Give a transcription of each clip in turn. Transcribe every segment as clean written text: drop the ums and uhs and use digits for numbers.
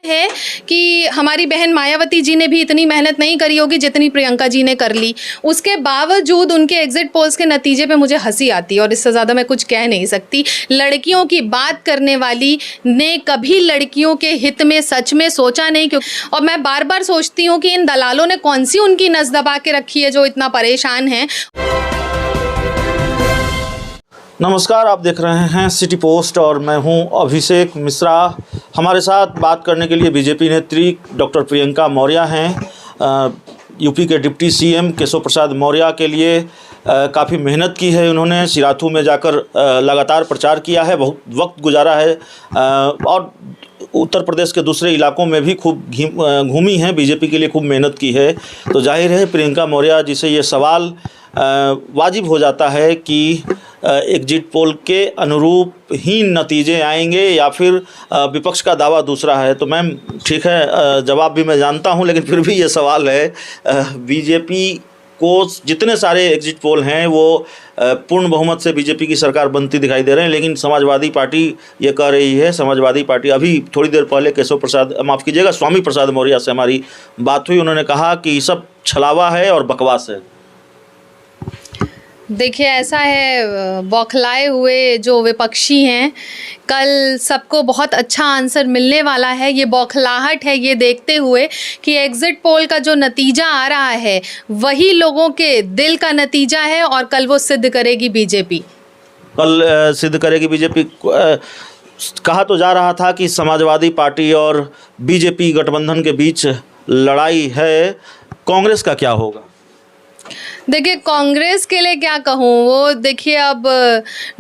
है कि हमारी बहन मायावती जी ने भी इतनी मेहनत नहीं करी होगी जितनी प्रियंका जी ने कर ली। उसके बावजूद उनके एग्जिट पोल्स के नतीजे पे मुझे हंसी आती है और इससे ज़्यादा मैं कुछ कह नहीं सकती। लड़कियों की बात करने वाली ने कभी लड़कियों के हित में सच में सोचा नहीं, क्यों। और मैं बार बार सोचती हूँ कि इन दलालों ने कौन सी उनकी नस दबा के रखी है जो इतना परेशान है। नमस्कार, आप देख रहे हैं सिटी पोस्ट और मैं हूं अभिषेक मिश्रा। हमारे साथ बात करने के लिए बीजेपी नेत्री डॉक्टर प्रियंका मौर्य हैं। यूपी के डिप्टी सीएम केशव प्रसाद मौर्य के लिए काफ़ी मेहनत की है उन्होंने। सिराथू में जाकर लगातार प्रचार किया है, बहुत वक्त गुजारा है और उत्तर प्रदेश के दूसरे इलाकों में भी खूब घूमी हैं, बीजेपी के लिए खूब मेहनत की है। तो जाहिर है प्रियंका मौर्य जी से ये सवाल वाजिब हो जाता है कि एग्जिट पोल के अनुरूप ही नतीजे आएंगे या फिर विपक्ष का दावा दूसरा है। तो मैम ठीक है, जवाब भी मैं जानता हूं, लेकिन फिर भी ये सवाल है, बीजेपी को जितने सारे एग्जिट पोल हैं वो पूर्ण बहुमत से बीजेपी की सरकार बनती दिखाई दे रहे हैं, लेकिन समाजवादी पार्टी ये कह रही है, समाजवादी पार्टी अभी थोड़ी देर पहले स्वामी प्रसाद मौर्य से हमारी बात हुई, उन्होंने कहा कि ये सब छलावा है और बकवास है। देखिए ऐसा है, बौखलाए हुए जो विपक्षी हैं, कल सबको बहुत अच्छा आंसर मिलने वाला है। ये बौखलाहट है ये देखते हुए कि एग्जिट पोल का जो नतीजा आ रहा है वही लोगों के दिल का नतीजा है और कल वो सिद्ध करेगी बीजेपी। कल सिद्ध करेगी बीजेपी। कहा तो जा रहा था कि समाजवादी पार्टी और बीजेपी गठबंधन के बीच लड़ाई है, कांग्रेस का क्या होगा? देखिए कांग्रेस के लिए क्या कहूँ, वो देखिए अब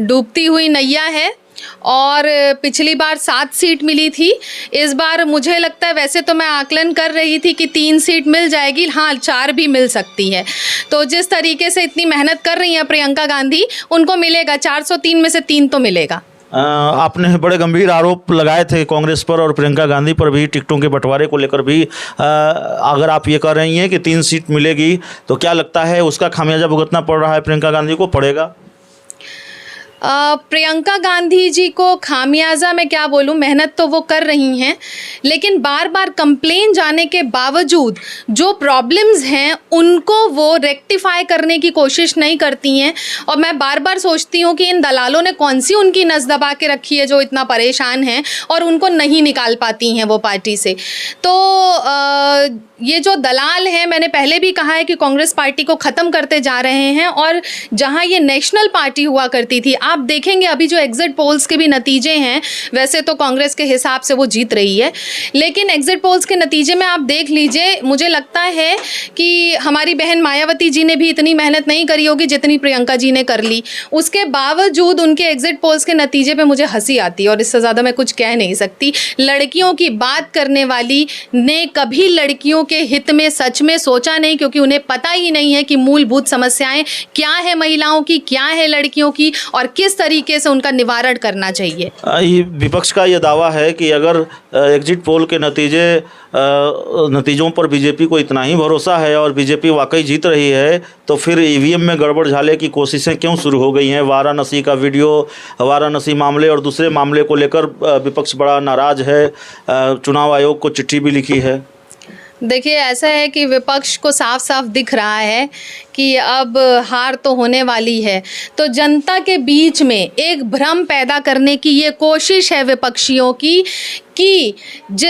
डूबती हुई नैया है और पिछली बार 7 सीट मिली थी। इस बार मुझे लगता है, वैसे तो मैं आकलन कर रही थी कि 3 सीट मिल जाएगी, हाँ 4 भी मिल सकती है। तो जिस तरीके से इतनी मेहनत कर रही हैं प्रियंका गांधी, उनको मिलेगा 403 में से 3 तो मिलेगा। आपने बड़े गंभीर आरोप लगाए थे कांग्रेस पर और प्रियंका गांधी पर भी, टिकटों के बंटवारे को लेकर भी। अगर आप ये कह रही हैं कि 3 सीट मिलेगी तो क्या लगता है उसका खामियाजा भुगतना पड़ रहा है प्रियंका गांधी को, पड़ेगा? प्रियंका गांधी जी को खामियाजा मैं क्या बोलूं, मेहनत तो वो कर रही हैं, लेकिन बार बार कंप्लेन जाने के बावजूद जो प्रॉब्लम्स हैं उनको वो रेक्टिफाई करने की कोशिश नहीं करती हैं। और मैं बार बार सोचती हूँ कि इन दलालों ने कौन सी उनकी नस दबा के रखी है जो इतना परेशान हैं और उनको नहीं निकाल पाती हैं वो पार्टी से। तो ये जो दलाल हैं, मैंने पहले भी कहा है कि कांग्रेस पार्टी को ख़त्म करते जा रहे हैं। और जहाँ ये नेशनल पार्टी हुआ करती थी, आप देखेंगे अभी जो एग्जिट पोल्स के भी नतीजे हैं, वैसे तो कांग्रेस के हिसाब से वो जीत रही है, लेकिन एग्जिट पोल्स के नतीजे में आप देख लीजिए, मुझे लगता है कि हमारी बहन मायावती जी ने भी इतनी मेहनत नहीं करी होगी जितनी प्रियंका जी ने कर ली। उसके बावजूद उनके एग्जिट पोल्स के नतीजे पे मुझे हंसी आती है और इससे ज़्यादा मैं कुछ कह नहीं सकती। लड़कियों की बात करने वाली ने कभी लड़कियों के हित में सच में सोचा नहीं, क्योंकि उन्हें पता ही नहीं है कि मूलभूत समस्याएं क्या है महिलाओं की, क्या है लड़कियों की और किस तरीके से उनका निवारण करना चाहिए। विपक्ष का यह दावा है कि अगर एग्जिट पोल के नतीजों पर बीजेपी को इतना ही भरोसा है और बीजेपी वाकई जीत रही है, तो फिर ईवीएम में गड़बड़ झाले की कोशिशें क्यों शुरू हो गई हैं? वाराणसी का वीडियो, वाराणसी मामले और दूसरे मामले को लेकर विपक्ष बड़ा नाराज है, चुनाव आयोग को चिट्ठी भी लिखी है। देखिए ऐसा है कि विपक्ष को साफ साफ दिख रहा है कि अब हार तो होने वाली है, तो जनता के बीच में एक भ्रम पैदा करने की ये कोशिश है विपक्षियों की कि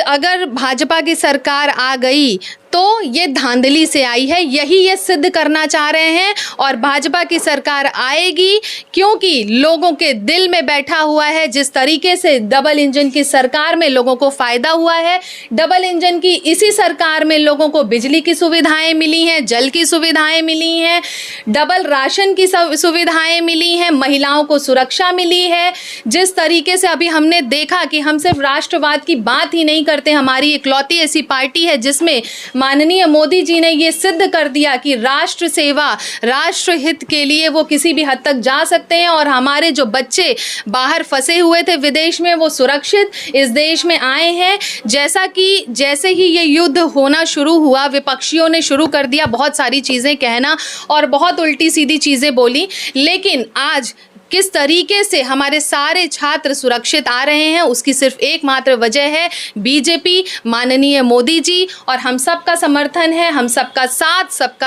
अगर भाजपा की सरकार आ गई तो ये धांधली से आई है, यही ये सिद्ध करना चाह रहे हैं। और भाजपा की सरकार आएगी क्योंकि लोगों के दिल में बैठा हुआ है, जिस तरीके से डबल इंजन की सरकार में लोगों को फ़ायदा हुआ है, डबल इंजन की इसी सरकार में लोगों को बिजली की सुविधाएं मिली हैं, जल की सुविधाएं मिली हैं, डबल राशन की सुविधाएं मिली हैं, महिलाओं को सुरक्षा मिली है। जिस तरीके से अभी हमने देखा कि हम सिर्फ राष्ट्रवाद की बात ही नहीं करते, हमारी इकलौती ऐसी पार्टी है जिसमें माननीय मोदी जी ने ये सिद्ध कर दिया कि राष्ट्र सेवा, राष्ट्र हित के लिए वो किसी भी हद तक जा सकते हैं। और हमारे जो बच्चे बाहर फंसे हुए थे विदेश में, वो सुरक्षित इस देश में आए हैं। जैसे ही ये युद्ध होना शुरू हुआ, विपक्षियों ने शुरू कर दिया बहुत सारी चीज़ें कहना और बहुत उल्टी सीधी चीज़ें बोली, लेकिन आज किस तरीके से हमारे सारे छात्र सुरक्षित आ रहे हैं, उसकी सिर्फ एकमात्र वजह है बीजेपी, माननीय मोदी जी, और हम सबका समर्थन है, हम सबका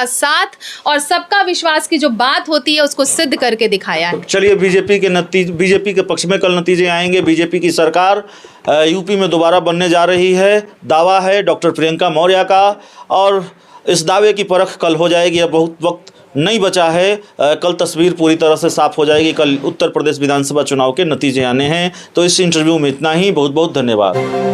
साथ और सबका विश्वास की जो बात होती है उसको सिद्ध करके दिखाया है। चलिए, बीजेपी के पक्ष में कल नतीजे आएंगे। बीजेपी की सरकार यूपी में दोबारा बनने जा रही है, दावा है डॉक्टर प्रियंका मौर्य का, और इस दावे की परख कल हो जाएगी। अब बहुत वक्त नहीं बचा है, कल तस्वीर पूरी तरह से साफ हो जाएगी। कल उत्तर प्रदेश विधानसभा चुनाव के नतीजे आने हैं। तो इस इंटरव्यू में इतना ही। बहुत बहुत धन्यवाद।